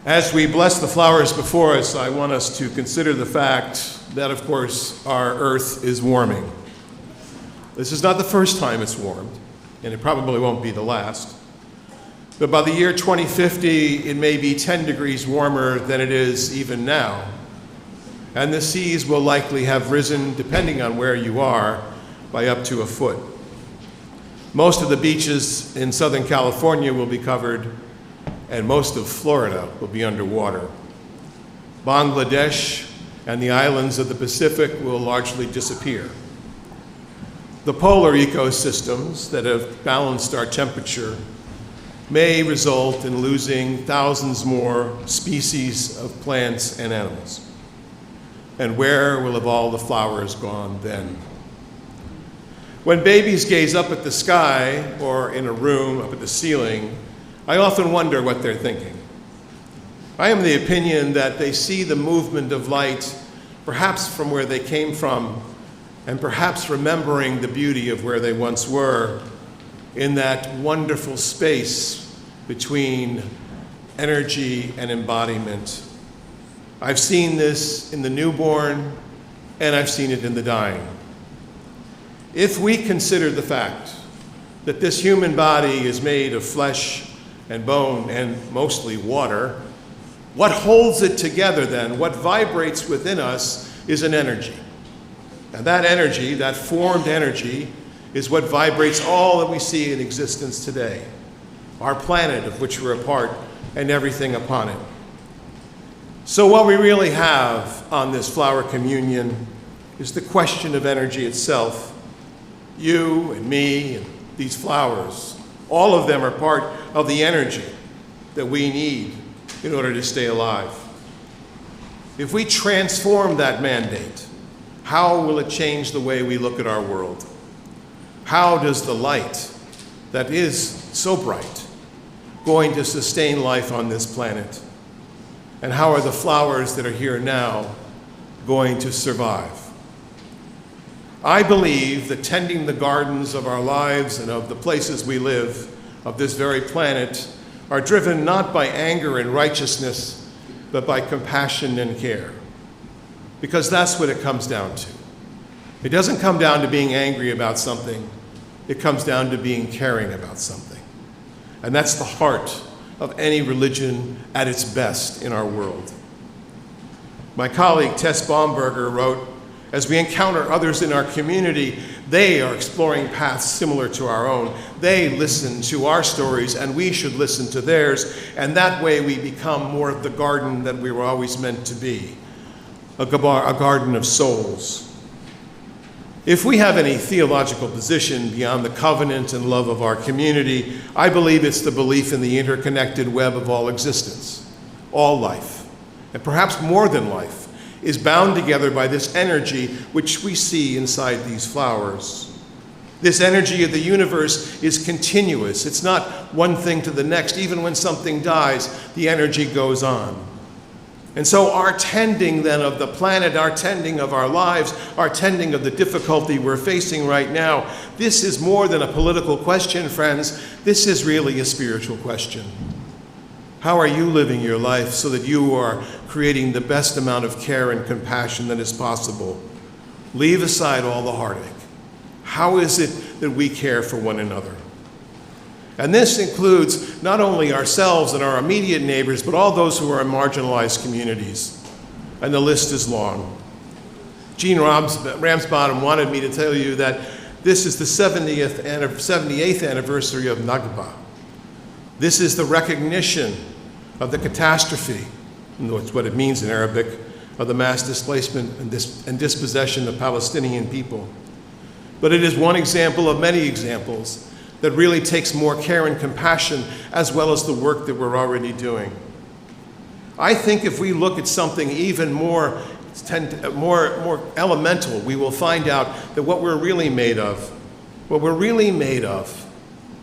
As we bless the flowers before us, I want us to consider the fact that, of course, our earth is warming. This is not the first time it's warmed, and it probably won't be the last. But by the year 2050, it may be 10 degrees warmer than it is even now. And the seas will likely have risen, depending on where you are, by up to a foot. Most of the beaches in Southern California will be covered, and most of Florida will be underwater. Bangladesh and the islands of the Pacific will largely disappear. The polar ecosystems that have balanced our temperature may result in losing thousands more species of plants and animals. And where will have all the flowers gone then? When babies gaze up at the sky or in a room up at the ceiling, I often wonder what they're thinking. I am of the opinion that they see the movement of light, perhaps from where they came from, and perhaps remembering the beauty of where they once were, in that wonderful space between energy and embodiment. I've seen this in the newborn, and I've seen it in the dying. If we consider the fact that this human body is made of flesh and bone and mostly water, what holds it together then, what vibrates within us, is an energy. And that energy, that formed energy, is what vibrates all that we see in existence today. Our planet, of which we're a part, and everything upon it. So what we really have on this flower communion is the question of energy itself. You and me and these flowers, all of them are part of the energy that we need in order to stay alive. If we transform that mandate, how will it change the way we look at our world? How does the light that is so bright going to sustain life on this planet? And how are the flowers that are here now going to survive? I believe that tending the gardens of our lives and of the places we live, of this very planet, are driven not by anger and righteousness, but by compassion and care. Because that's what it comes down to. It doesn't come down to being angry about something. It comes down to being caring about something. And that's the heart of any religion at its best in our world. My colleague Tess Baumberger wrote, as we encounter others in our community, they are exploring paths similar to our own. They listen to our stories, and we should listen to theirs, and that way we become more of the garden that we were always meant to be, a garden of souls. If we have any theological position beyond the covenant and love of our community, I believe it's the belief in the interconnected web of all existence. All life, and perhaps more than life, is bound together by this energy which we see inside these flowers. This energy of the universe is continuous. It's not one thing to the next. Even when something dies, the energy goes on. And so our tending then of the planet, our tending of our lives, our tending of the difficulty we're facing right now, this is more than a political question, friends. This is really a spiritual question. How are you living your life so that you are creating the best amount of care and compassion that is possible? Leave aside all the heartache. How is it that we care for one another? And this includes not only ourselves and our immediate neighbors, but all those who are in marginalized communities. And the list is long. Gene Ramsbottom wanted me to tell you that this is the 78th anniversary of Nakba. This is the recognition of the catastrophe, and that's what it means in Arabic, of the mass displacement and dispossession of Palestinian people. But it is one example of many examples that really takes more care and compassion, as well as the work that we're already doing. I think if we look at something even more elemental, we will find out that what we're really made of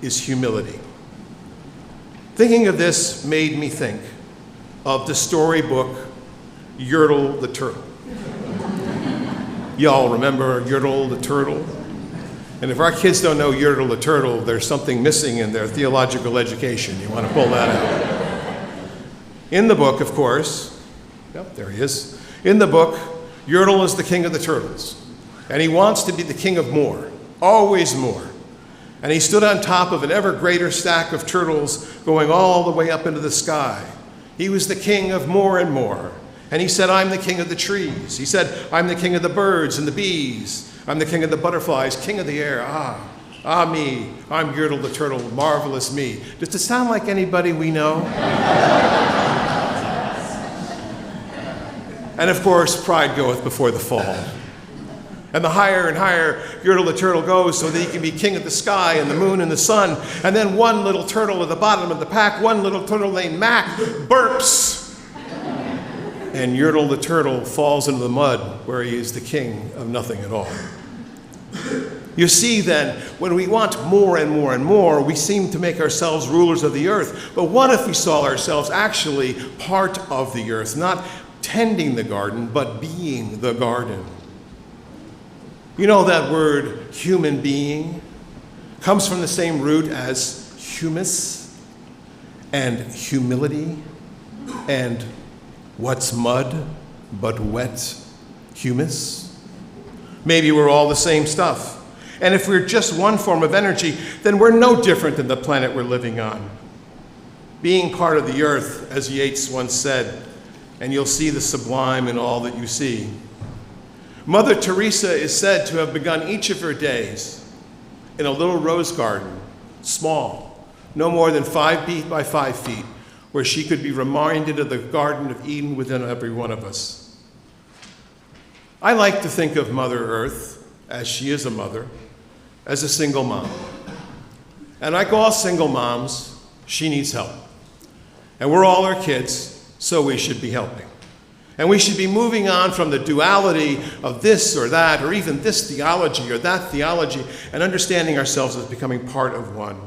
is humility. Thinking of this made me think of the storybook Yurtle the Turtle. Y'all remember Yurtle the Turtle? And if our kids don't know Yurtle the Turtle, there's something missing in their theological education. You want to pull that out. In the book, of course, yep, there he is. In the book, Yurtle is the king of the turtles, and he wants to be the king of more, always more. And he stood on top of an ever greater stack of turtles going all the way up into the sky. He was the king of more and more. And he said, I'm the king of the trees. He said, I'm the king of the birds and the bees. I'm the king of the butterflies, king of the air. Me. I'm Yurtle the Turtle, marvelous me. Does it sound like anybody we know? And of course, pride goeth before the fall. And the higher and higher Yurtle the Turtle goes so that he can be king of the sky and the moon and the sun. And then one little turtle at the bottom of the pack, one little turtle named Mac, burps. And Yurtle the Turtle falls into the mud where he is the king of nothing at all. You see then, when we want more and more and more, we seem to make ourselves rulers of the earth. But what if we saw ourselves actually part of the earth, not tending the garden, but being the garden? You know that word human being comes from the same root as humus and humility and what's mud but wet humus. Maybe we're all the same stuff. And if we're just one form of energy, then we're no different than the planet we're living on. Being part of the earth, as Yeats once said, and you'll see the sublime in all that you see. Mother Teresa is said to have begun each of her days in a little rose garden, small, no more than 5 feet by 5 feet, where she could be reminded of the Garden of Eden within every one of us. I like to think of Mother Earth, as she is a mother, as a single mom. And like all single moms, she needs help. And we're all her kids, so we should be helping. And we should be moving on from the duality of this or that, or even this theology or that theology, and understanding ourselves as becoming part of one.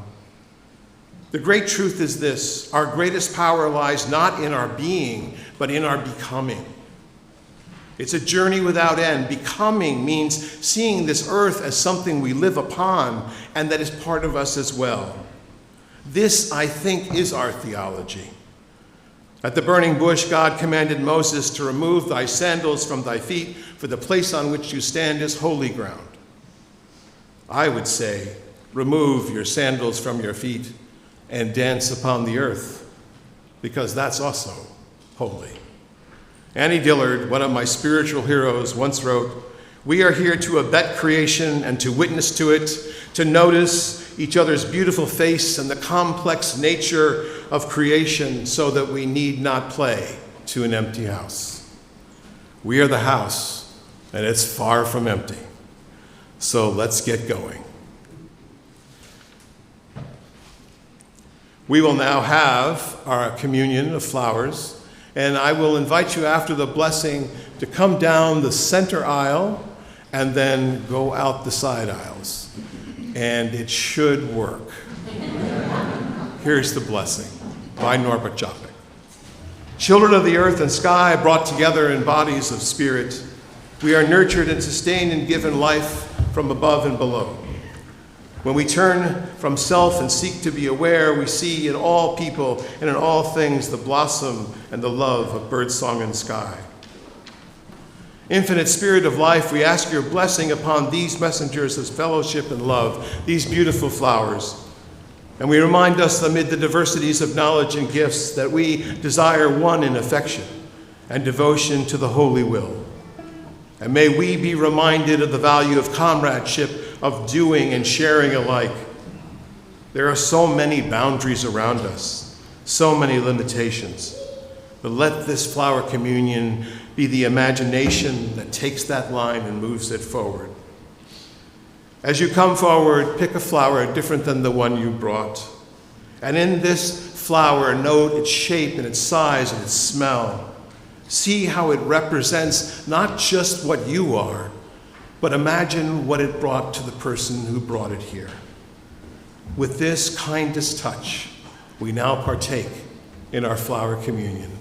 The great truth is this: our greatest power lies not in our being, but in our becoming. It's a journey without end. Becoming means seeing this earth as something we live upon and that is part of us as well. This, I think, is our theology. At the burning bush, God commanded Moses to remove thy sandals from thy feet, for the place on which you stand is holy ground. I would say, remove your sandals from your feet and dance upon the earth, because that's also holy. Annie Dillard, one of my spiritual heroes, once wrote, "We are here to abet creation and to witness to it, to notice each other's beautiful face and the complex nature of creation so that we need not play to an empty house. We are the house, and it's far from empty. So let's get going." We will now have our communion of flowers, and I will invite you after the blessing to come down the center aisle and then go out the side aisles. And it should work. Here's the blessing by Norbert Jopek. Children of the earth and sky, brought together in bodies of spirit, we are nurtured and sustained and given life from above and below. When we turn from self and seek to be aware, we see in all people and in all things the blossom and the love of birdsong and sky. Infinite Spirit of life, we ask your blessing upon these messengers of fellowship and love, these beautiful flowers. And we remind us amid the diversities of knowledge and gifts that we desire one in affection and devotion to the holy will. And may we be reminded of the value of comradeship, of doing and sharing alike. There are so many boundaries around us, so many limitations. But let this flower communion be the imagination that takes that line and moves it forward. As you come forward, pick a flower different than the one you brought. And in this flower, note its shape and its size and its smell. See how it represents not just what you are, but imagine what it brought to the person who brought it here. With this kindest touch, we now partake in our flower communion.